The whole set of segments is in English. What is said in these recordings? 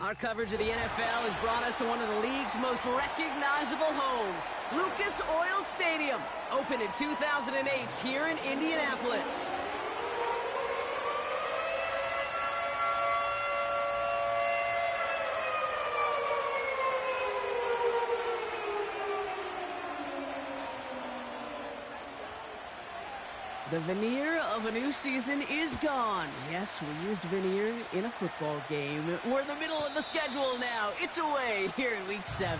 Our coverage of the NFL has brought us to one of the league's most recognizable homes, Lucas Oil Stadium, opened in 2008 here in Indianapolis. The veneer of a new season is gone. Yes, we used veneer in a football game. We're in the middle of the schedule now. It's away here in Week 7.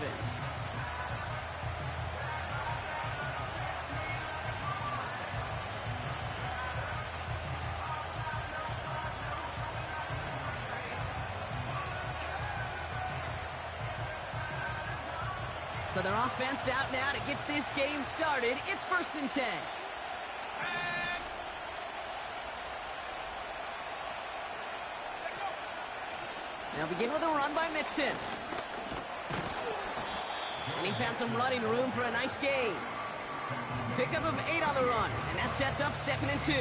So their offense out now to get this game started. It's 1st and 10. Now begin with a run by Mixon. And he found some running room for a nice gain. Pickup of 8 on the run, and that sets up 2nd and 2.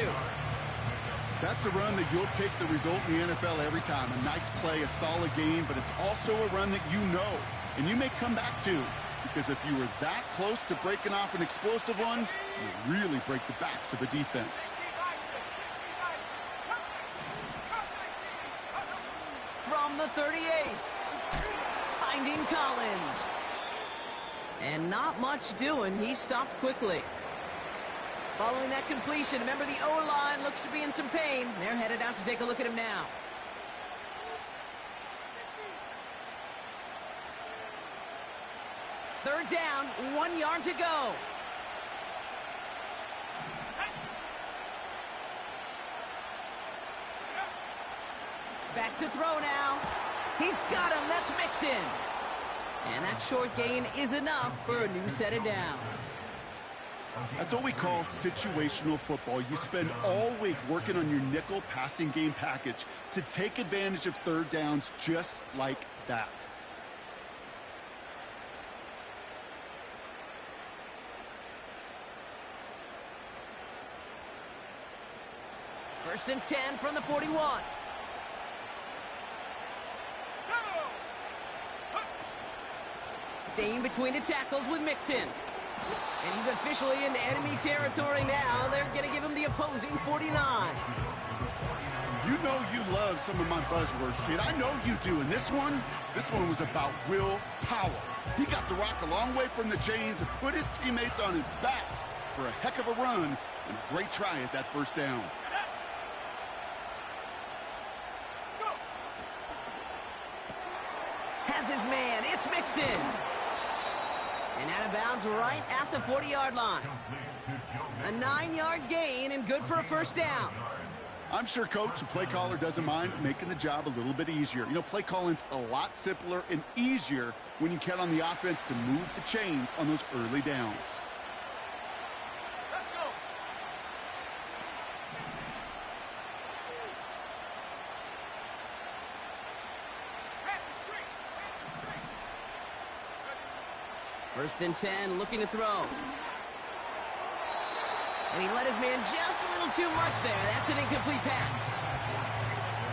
That's a run that you'll take the result in the NFL every time. A nice play, a solid game, but it's also a run that you know, and you may come back to. Because if you were that close to breaking off an explosive one, you really break the backs of a defense. From the 38, finding Collins. And not much doing. He stopped quickly. Following that completion, remember the O-line looks to be in some pain. They're headed out to take a look at him now. Third down, 1 yard to go. Back to throw now. He's got him. That's Mixon. And that short gain is enough for a new set of downs. That's what we call situational football. You spend all week working on your nickel passing game package to take advantage of third downs just like that. First and 10 from the 41. Staying between the tackles with Mixon. And he's officially in enemy territory now. They're going to give him the opposing 49. You know you love some of my buzzwords, kid. I know you do. And this one was about willpower. He got the rock a long way from the chains and put his teammates on his back for a heck of a run and a great try at that first down. Has his man. It's Mixon. And out of bounds right at the 40-yard line. A 9-yard gain and good for a first down. I'm sure coach and play caller doesn't mind making the job a little bit easier. You know, play calling's a lot simpler and easier when you count on the offense to move the chains on those early downs. Let's go. First and 10, looking to throw. And he let his man just a little too much there. That's an incomplete pass.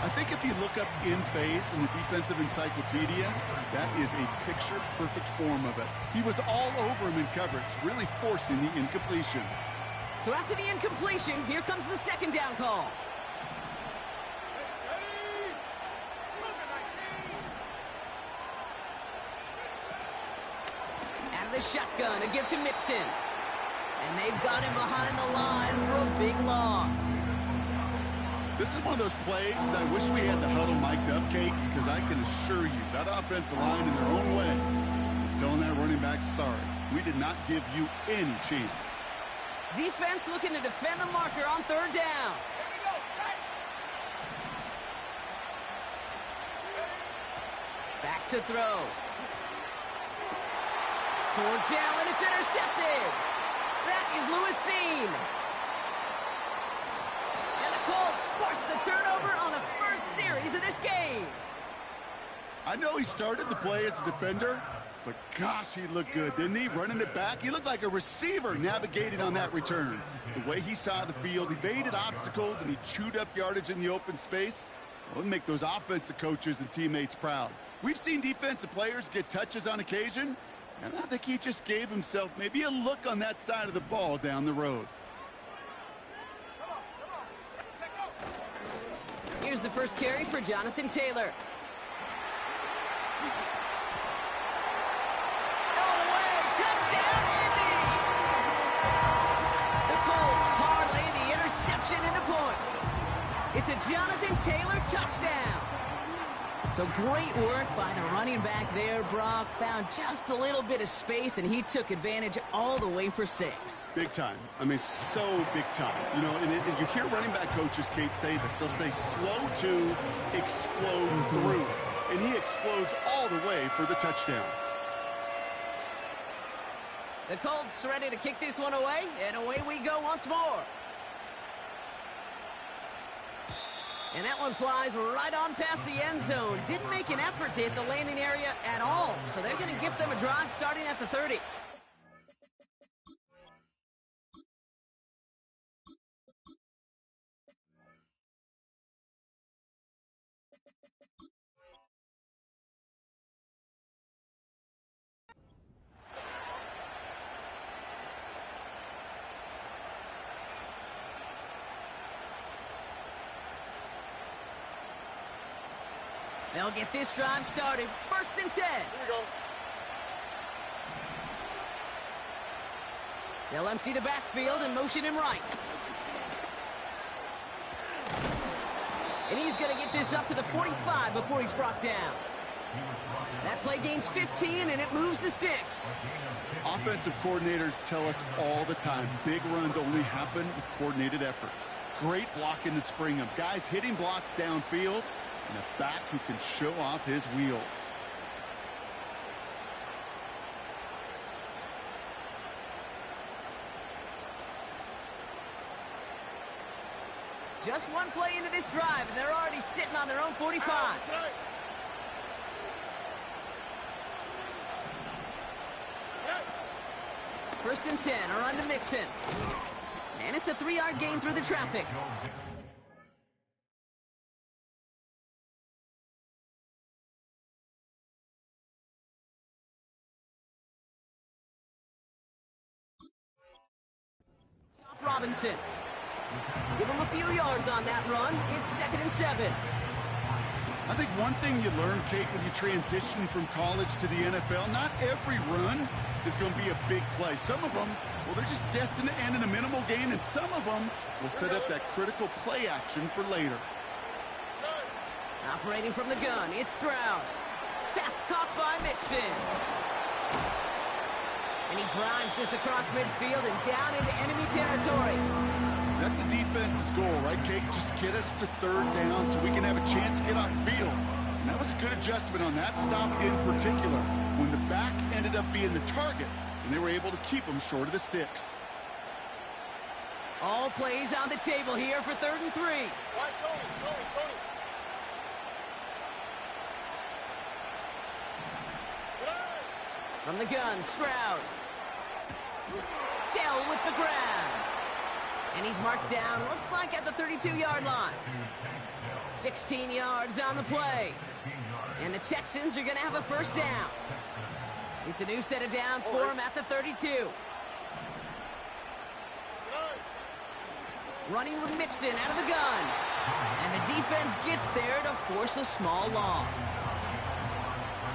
I think if you look up in phase in the defensive encyclopedia, that is a picture-perfect form of it. He was all over him in coverage, really forcing the incompletion. So after the incompletion, here comes the second down call. Out of the shotgun, a give to Mixon. And they've got him behind the line for a big loss. This is one of those plays that I wish we had the huddle mic'd up, Kate, because I can assure you that offensive line in their own way is telling that running back, sorry, we did not give you any chance. Defense looking to defend the marker on third down. Back to throw. Toward down, and it's intercepted. That is Lewis Cine. And the Colts force the turnover on the first series of this game. I know he started the play as a defender, but gosh, he looked good, didn't he? Running it back, he looked like a receiver navigating on that return. The way he saw the field, he evaded obstacles, and he chewed up yardage in the open space. Well, it'll make those offensive coaches and teammates proud. We've seen defensive players get touches on occasion, and I think he just gave himself maybe a look on that side of the ball down the road. Here's the first carry for Jonathan Taylor. All the way, touchdown, Indy! The Colts parlay the interception into points. It's a Jonathan Taylor touchdown. So great work by the running back there, Brock. Found just a little bit of space, and he took advantage all the way for 6. Big time. I mean, so big time. You know, and you hear running back coaches, Kate, say this. They'll say slow to explode through. And he explodes all the way for the touchdown. The Colts ready to kick this one away, and away we go once more. And that one flies right on past the end zone. Didn't make an effort to hit the landing area at all. So they're going to give them a drive starting at the 30. They'll get this drive started. 1st and 10. Here we go. They'll empty the backfield and motion him right. And he's going to get this up to the 45 before he's brought down. That play gains 15, and it moves the sticks. Offensive coordinators tell us all the time, big runs only happen with coordinated efforts. Great blocking to spring them. Guys hitting blocks downfield, and a back who can show off his wheels. Just one play into this drive, and they're already sitting on their own 45. First and 10, a run to Mixon. And it's a 3-yard gain through the traffic. Robinson. Give him a few yards on that run. It's 2nd and 7. I think one thing you learn, Kate, when you transition from college to the NFL, not every run is going to be a big play. Some of them, well, they're just destined to end in a minimal gain, and some of them will set up that critical play action for later. Operating from the gun, it's Stroud. Pass caught by Mixon. And he drives this across midfield and down into enemy territory. That's a defense's goal, right, Kate? Just get us to 3rd down so we can have a chance to get off the field. And that was a good adjustment on that stop in particular, when the back ended up being the target, and they were able to keep him short of the sticks. All plays on the table here for 3rd and 3. From the gun, Stroud. Dell with the grab. And he's marked down, looks like at the 32-yard line. 16 yards on the play. And the Texans are going to have a 1st down. It's a new set of downs for him at the 32. Running with Mixon out of the gun. And the defense gets there to force a small loss.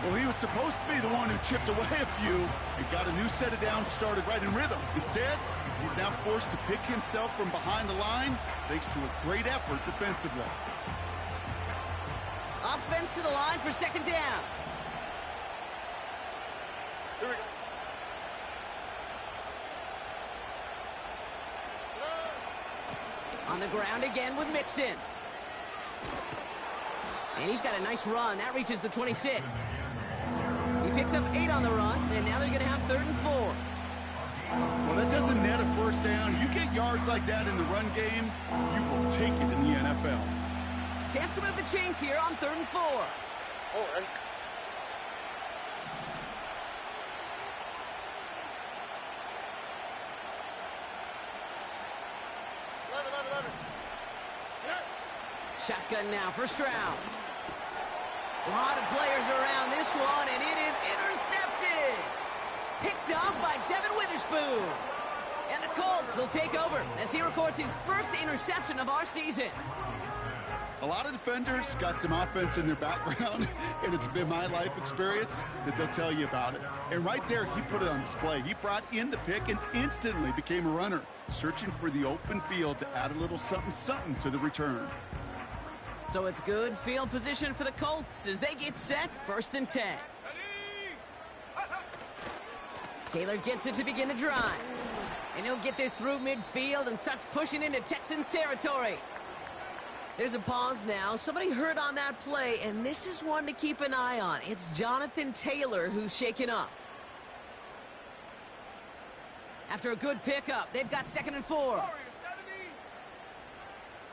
Well, he was supposed to be the one who chipped away a few and got a new set of downs started right in rhythm. Instead, he's now forced to pick himself from behind the line thanks to a great effort defensively. Offense to the line for 2nd down. Here we go. On the ground again with Mixon. And he's got a nice run. That reaches the 26. He picks up 8 on the run, and now they're going to have 3rd and 4. Well, that doesn't net a 1st down. You get yards like that in the run game, you will take it in the NFL. Chance to move the chains here on 3rd and 4. All right. Shotgun now for Stroud. A lot of players around this one, and it is intercepted. Picked off by Devin Witherspoon. And the Colts will take over as he records his first interception of our season. A lot of defenders got some offense in their background, and it's been my life experience that they'll tell you about it. And right there, he put it on display. He brought in the pick and instantly became a runner, searching for the open field to add a little something to the return. So it's good field position for the Colts as they get set, 1st and 10. Taylor gets it to begin the drive. And he'll get this through midfield and starts pushing into Texans territory. There's a pause now. Somebody hurt on that play, and this is one to keep an eye on. It's Jonathan Taylor who's shaken up. After a good pickup, they've got 2nd and 4.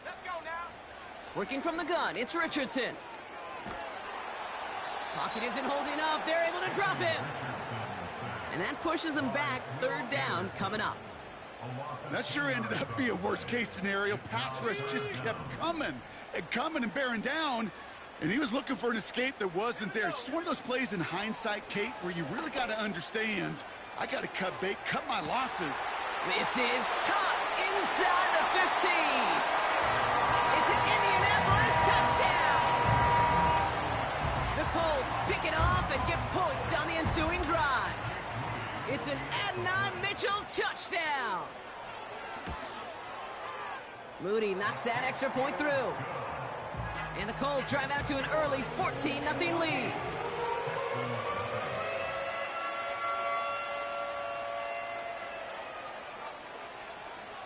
Let's go now. Working from the gun, it's Richardson. Pocket isn't holding up. They're able to drop him. And that pushes them back. 3rd down coming up. That sure ended up being a worst-case scenario. Pass rush just kept coming and bearing down, and he was looking for an escape that wasn't there. It's one of those plays in hindsight, Kate, where you really got to understand, I got to cut bait, cut my losses. This is caught inside the 15. It's an Indianapolis touchdown. The Colts pick it off and get points on the ensuing drive. It's an Adonai Mitchell touchdown. Moody knocks that extra point through. And the Colts drive out to an early 14-0 lead.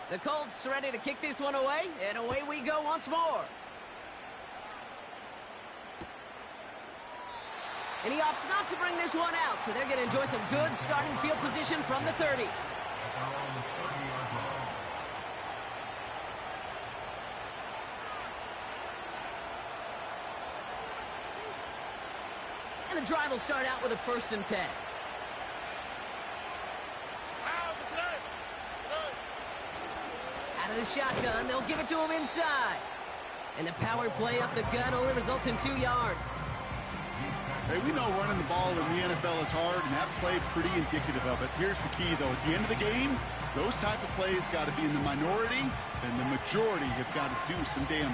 The Colts ready to kick this one away, and away we go once more. And he opts not to bring this one out, so they're going to enjoy some good starting field position from the 30. And the drive will start out with a 1st and 10. Out of the shotgun, they'll give it to him inside. And the power play up the gut only results in 2 yards. Hey, we know running the ball in the NFL is hard, and that play pretty indicative of it. Here's the key, though. At the end of the game, those type of plays got to be in the minority, and the majority have got to do some damage.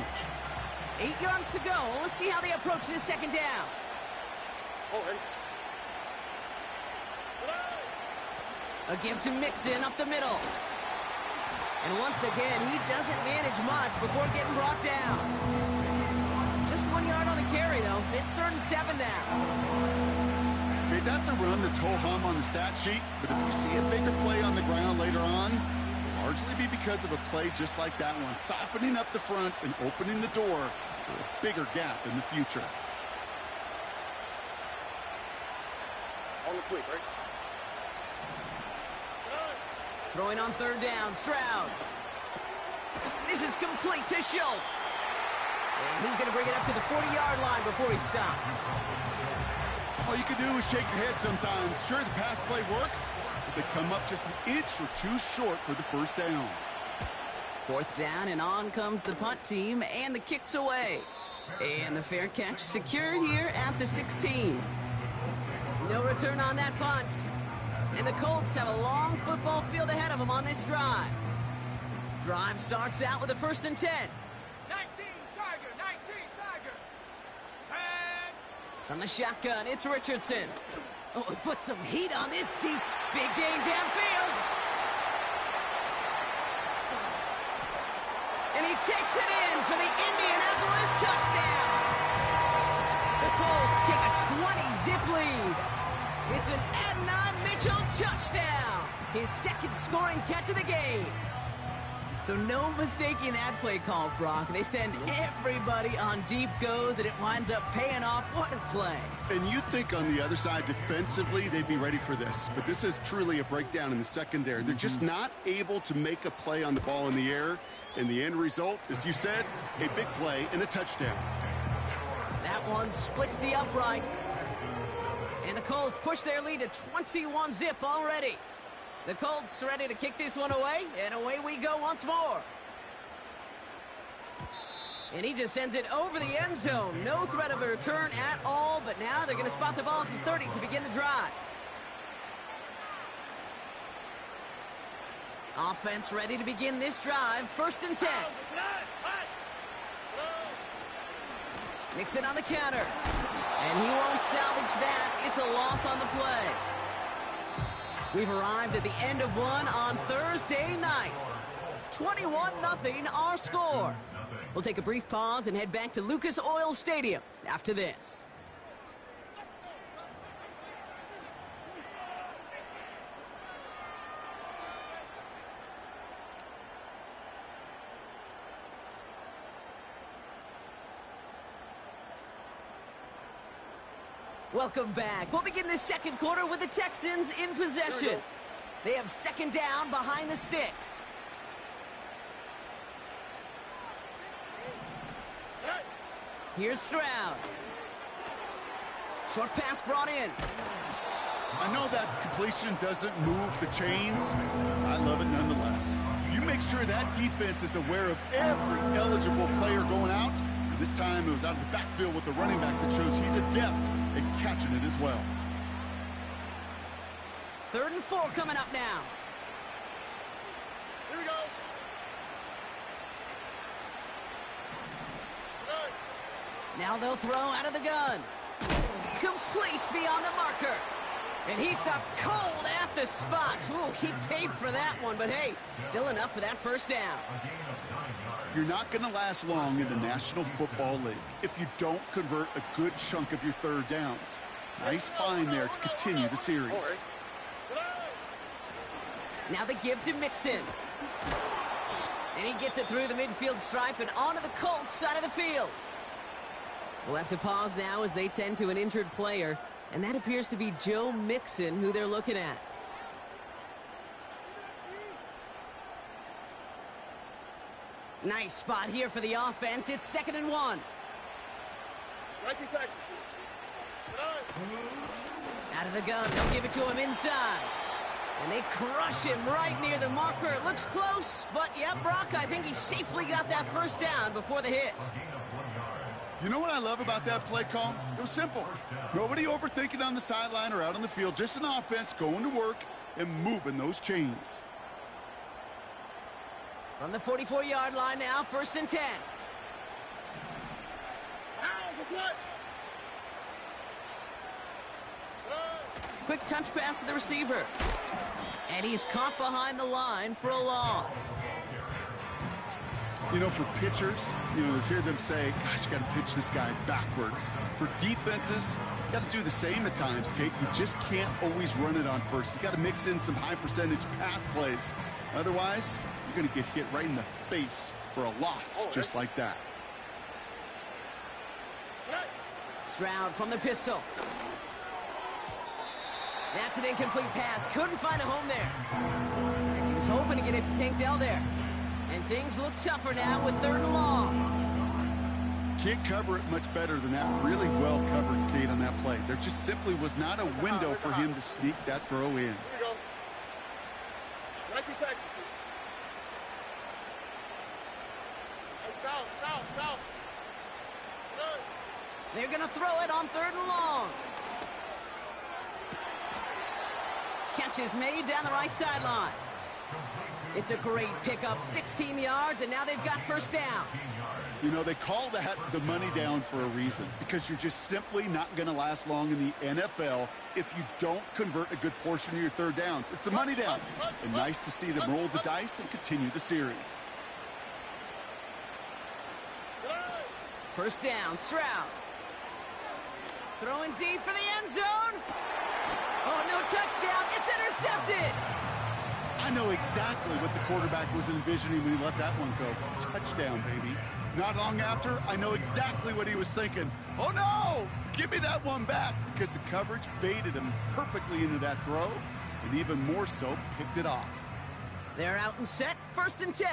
8 yards to go. Let's see how they approach this 2nd down. A give to Mixon up the middle. And once again, he doesn't manage much before getting brought down. Just 1 yard on the carry, though. It's 3rd and 7 now. Okay, that's a run that's ho-hum on the stat sheet, but if you see a bigger play on the ground later on, it'll largely be because of a play just like that one, softening up the front and opening the door for a bigger gap in the future. On the quick, right? Throwing on 3rd down, Stroud. This is complete to Schultz. And he's going to bring it up to the 40-yard line before he stopped. All you can do is shake your head sometimes. Sure, the pass play works, but they come up just an inch or 2 short for the 1st down. 4th down, and on comes the punt team, and the kick's away. And the fair catch secure here at the 16. No return on that punt. And the Colts have a long football field ahead of them on this drive. Drive starts out with a 1st and 10. 19 Tiger. Set. From the shotgun, it's Richardson. Oh, he put some heat on this deep, big gain downfield. And he takes it in for the Indianapolis touchdown. The Colts take a 20-zip lead. It's an Adonai Mitchell touchdown. His 2nd scoring catch of the game. So no mistaking that play call, Brock. They send everybody on deep goes, and it winds up paying off. What a play. And you'd think on the other side, defensively, they'd be ready for this. But this is truly a breakdown in the secondary. They're just not able to make a play on the ball in the air. And the end result, as you said, a big play and a touchdown. That one splits the uprights. And the Colts push their lead to 21-zip already. The Colts ready to kick this one away, and away we go once more. And he just sends it over the end zone. No threat of a return at all, but now they're going to spot the ball at the 30 to begin the drive. Offense ready to begin this drive. 1st and 10. Mixon on the counter. And he won't salvage that. It's a loss on the play. We've arrived at the end of one on Thursday night. 21-0 our score. We'll take a brief pause and head back to Lucas Oil Stadium after this. Welcome back. We'll begin this second quarter with the Texans in possession. They have 2nd down behind the sticks. Here's Stroud. Short pass brought in. I know that completion doesn't move the chains. I love it nonetheless. You make sure that defense is aware of every eligible player going out. And this time it was out of the backfield with the running back that shows he's adept at catching it as well. 3rd and 4 coming up now. Here we go. Now they'll throw out of the gun. Complete beyond the marker. And he stopped cold at the spot. Ooh, he paid for that one, but hey, still enough for that 1st down. You're not going to last long in the National Football League if you don't convert a good chunk of your 3rd downs. Nice find there to continue the series. Now the give to Mixon. And he gets it through the midfield stripe and onto the Colts side of the field. We'll have to pause now as they tend to an injured player, and that appears to be Joe Mixon who they're looking at. Nice spot here for the offense. It's 2nd and 1. Out of the gun, they'll give it to him inside. And they crush him right near the marker. It looks close, but yeah, Brock, I think he safely got that 1st down before the hit. You know what I love about that play call? It was simple. Nobody overthinking on the sideline or out on the field. Just an offense going to work and moving those chains. From the 44-yard line now, 1st and 10. Quick touch pass to the receiver. And he's caught behind the line for a loss. You know, for pitchers, you hear them say, gosh, you got to pitch this guy backwards. For defenses, you got to do the same at times, Kate. You just can't always run it on first. You got to mix in some high-percentage pass plays. Otherwise, you're going to get hit right in the face for a loss just like that. Stroud from the pistol. That's an incomplete pass. Couldn't find a home there. He was hoping to get it to Tank Dell there. And things look tougher now with 3rd and long. Can't cover it much better than that. Really well covered, Kate, on that play. There just simply was not a window for him to sneak that throw in. Here we go. Nike Texas. South. They're going to throw it on 3rd and long. Catch is made down the right sideline. It's a great pickup, 16 yards, and now they've got 1st down. You know, they call that the money down for a reason, because you're just simply not going to last long in the NFL if you don't convert a good portion of your 3rd downs. It's the money down, and nice to see them roll the dice and continue the series. 1st down, Stroud. Throwing deep for the end zone. Oh, no touchdown. It's intercepted. I know exactly what the quarterback was envisioning when he let that one go. Touchdown, baby. Not long after, I know exactly what he was thinking. Oh, no! Give me that one back, because the coverage baited him perfectly into that throw, and even more so, picked it off. They're out and set. 1st and 10.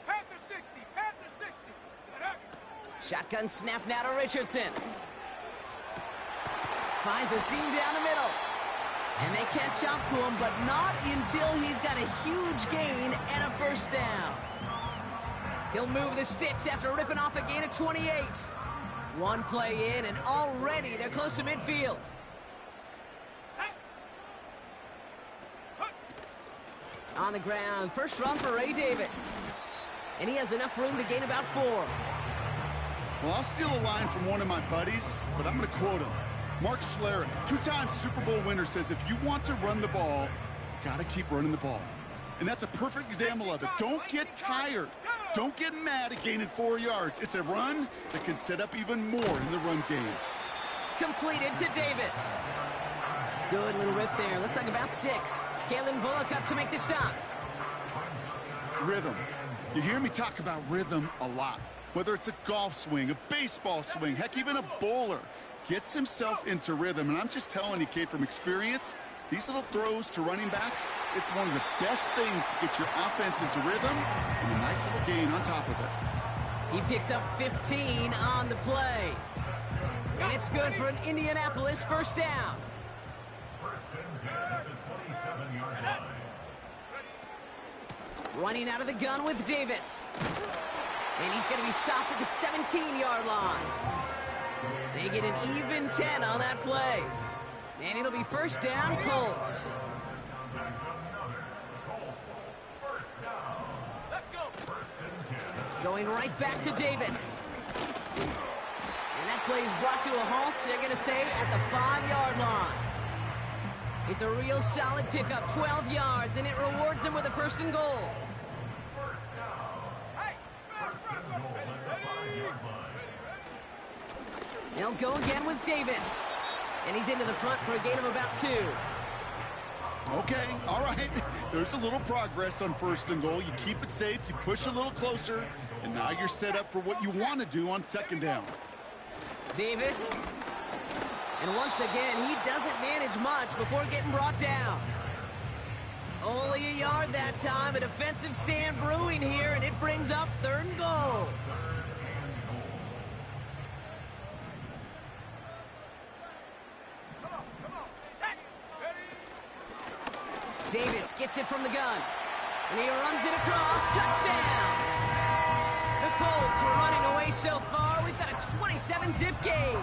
Panther 60. Shotgun snap now to Richardson. Finds a seam down the middle. And they catch up to him, but not until he's got a huge gain and a 1st down. He'll move the sticks after ripping off a gain of 28. One play in, and already they're close to midfield. On the ground, first run for Ray Davis. And he has enough room to gain about 4. Well, I'll steal a line from one of my buddies, but I'm going to quote him. Mark Schlereth, 2-time Super Bowl winner, says if you want to run the ball, you got to keep running the ball. And that's a perfect example of it. Don't get tired. Don't get mad at gaining 4 yards. It's a run that can set up even more in the run game. Completed to Davis. Good little rip there. Looks like about 6. Kalen Bullock up to make the stop. Rhythm. You hear me talk about rhythm a lot. Whether it's a golf swing, a baseball swing, heck, even a bowler gets himself into rhythm. And I'm just telling you, Kate, from experience, these little throws to running backs, it's one of the best things to get your offense into rhythm and a nice little gain on top of it. He picks up 15 on the play. And it's good for an Indianapolis first down. Running out of the gun with Davis. And he's going to be stopped at the 17-yard line. They get an even 10 on that play. And it'll be first down, Colts. Let's go. Going right back to Davis. And that play is brought to a halt, they're going to say, at the 5-yard line. It's a real solid pickup, 12 yards, and it rewards him with a first and goal. They'll go again with Davis. And he's into the front for a gain of about 2. Okay, all right. There's a little progress on first and goal. You keep it safe, you push a little closer, and now you're set up for what you want to do on second down. Davis. And once again, he doesn't manage much before getting brought down. Only a yard that time. A defensive stand brewing here, and it brings up third and goal. Davis gets it from the gun. And he runs it across. Touchdown! The Colts are running away so far. We've got a 27-zip game.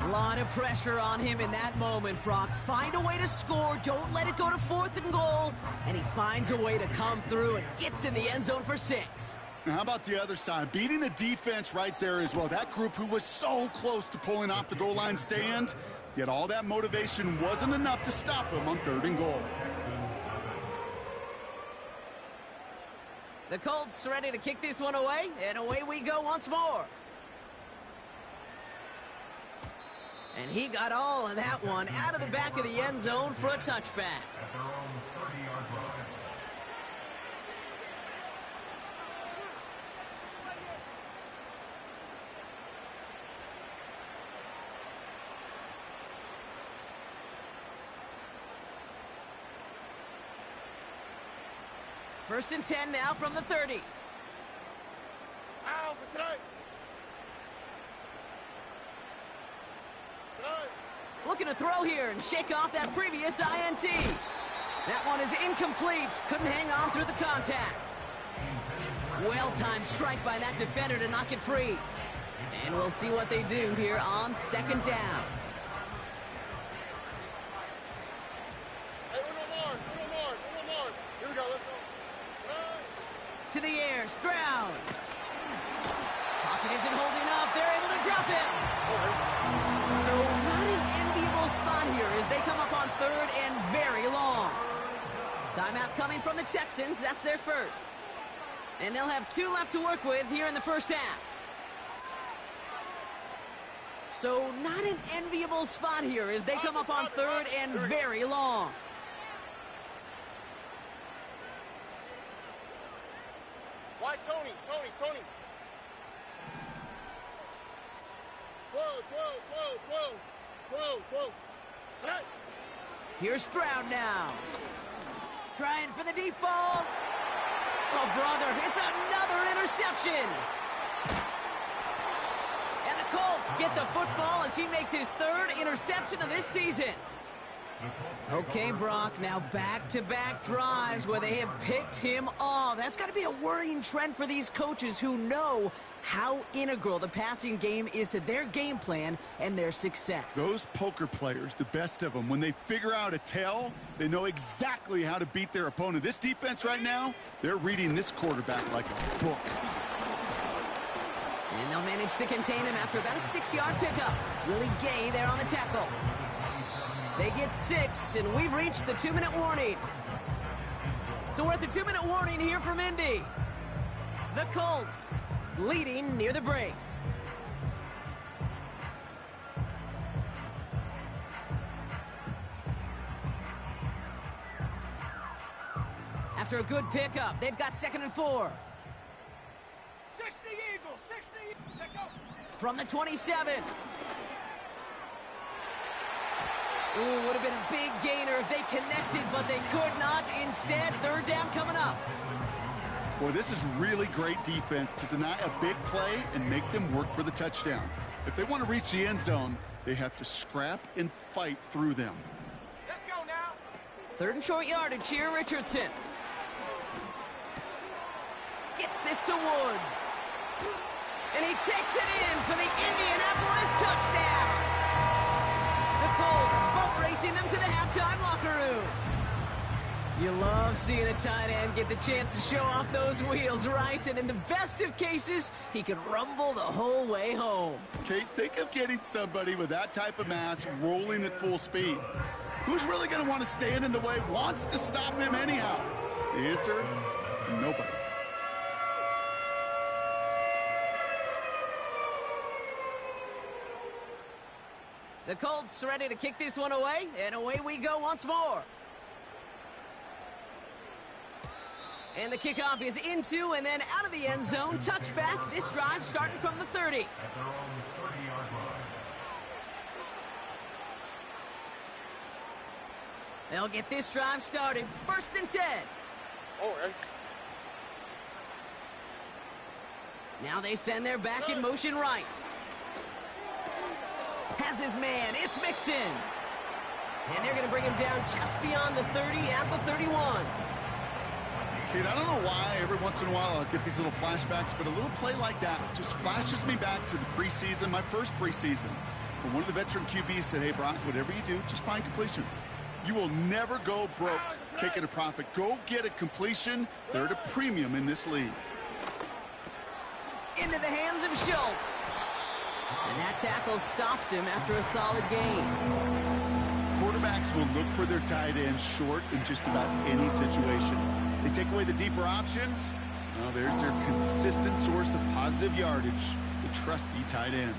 A lot of pressure on him in that moment, Brock. Find a way to score. Don't let it go to fourth and goal. And he finds a way to come through and gets in the end zone for 6. Now, how about the other side? Beating the defense right there as well. That group who was so close to pulling off the goal line stand, yet all that motivation wasn't enough to stop him on third and goal. The Colts ready to kick this one away, and away we go once more. And he got all of that one out of the back of the end zone for a touchback. First and 10 now from the 30. Ow, for tonight. Looking to throw here and shake off that previous INT. That one is incomplete. Couldn't hang on through the contact. Well-timed strike by that defender to knock it free. And we'll see what they do here on second down. Hey, one more. Here we go, let's go. To the air, Stroud. Pocket isn't holding up. They're able to drop him. So not an enviable spot here as they come up on third and very long. Timeout coming from the Texans. That's their first. And they'll have 2 left to work with here in the first half. So not an enviable spot here as they come up on third and very long. Why, Tony? Whoa. Hey. Here's Stroud now. Trying for the deep ball. Oh, brother, it's another interception. And the Colts get the football as he makes his 3rd interception of this season. Okay, Brock, now back-to-back drives where they have picked him off. That's got to be a worrying trend for these coaches who know how integral the passing game is to their game plan and their success. Those poker players, the best of them, when they figure out a tell, they know exactly how to beat their opponent. This defense right now, they're reading this quarterback like a book. And they'll manage to contain him after about a 6-yard pickup. Willie Gay there on the tackle. They get 6, and we've reached the 2-minute warning. So we're at the 2-minute warning here from Indy. The Colts leading near the break. After a good pickup, they've got 2nd and 4. 60 Eagles, 60. Check out. From the 27. Ooh, would have been a big gainer if they connected, but they could not. Instead, 3rd down coming up. Boy, this is really great defense to deny a big play and make them work for the touchdown. If they want to reach the end zone, they have to scrap and fight through them. Let's go now. 3rd and short yardage here, Richardson. Gets this to Woods. And he takes it in for the Indianapolis touchdown. The Colts boat racing them to the halftime locker room. You love seeing a tight end get the chance to show off those wheels, right? And in the best of cases, he could rumble the whole way home. Kate, think of getting somebody with that type of mass rolling at full speed. Who's really going to want to stand in the way, wants to stop him anyhow? The answer, nobody. The Colts ready to kick this one away, and away we go once more. And the kickoff is into and then out of the end zone. Touchback, this drive starting from the 30. They'll get this drive started. 1st and 10. All right. Now they send their back in motion right. Has his man, it's Mixon. And they're going to bring him down just beyond the 30 at the 31. Kate, I don't know why every once in a while I'll get these little flashbacks, but a little play like that just flashes me back to the preseason, my first preseason. When one of the veteran QBs said, hey, Brock, whatever you do, just find completions. You will never go broke taking a profit. Go get a completion. They're at a premium in this league. Into the hands of Schultz. And that tackle stops him after a solid gain. Quarterbacks will look for their tight end short in just about any situation. They take away the deeper options. Well, there's their consistent source of positive yardage, the trusty tight end.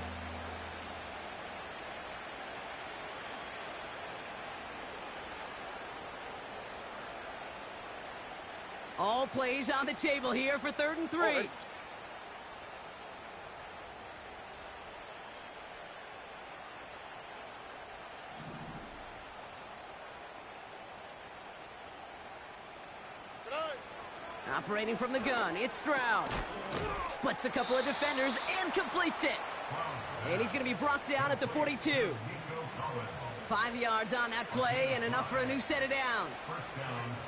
All plays on the table here for 3rd and 3. Right. Operating from the gun, it's Stroud. Splits a couple of defenders and completes it. And he's going to be brought down at the 42. 5 yards on that play and enough for a new set of downs.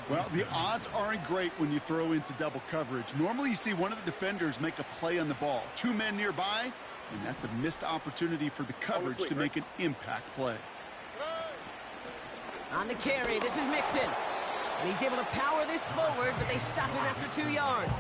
Well, the odds aren't great when you throw into double coverage. Normally you see one of the defenders make a play on the ball. 2 men nearby, and that's a missed opportunity for the coverage to make an impact play. On the carry, this is Mixon. And he's able to power this forward, but they stop him after 2 yards.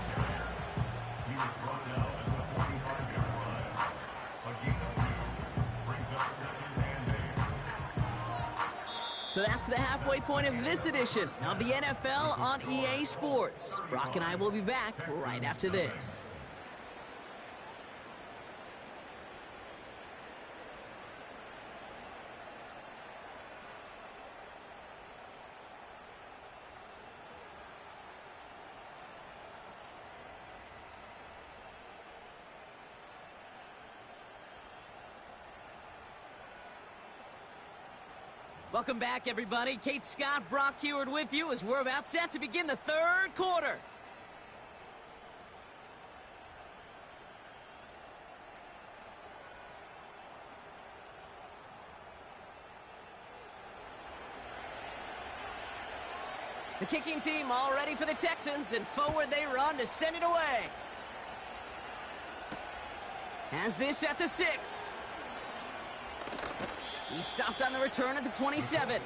So that's the halfway point of this edition of the NFL on EA Sports. Brock and I will be back right after this. Welcome back, everybody. Kate Scott, Brock Huard with you as we're about set to begin the 3rd quarter. The kicking team all ready for the Texans, and forward they run to send it away. Has this at the 6. He stopped on the return at the 27.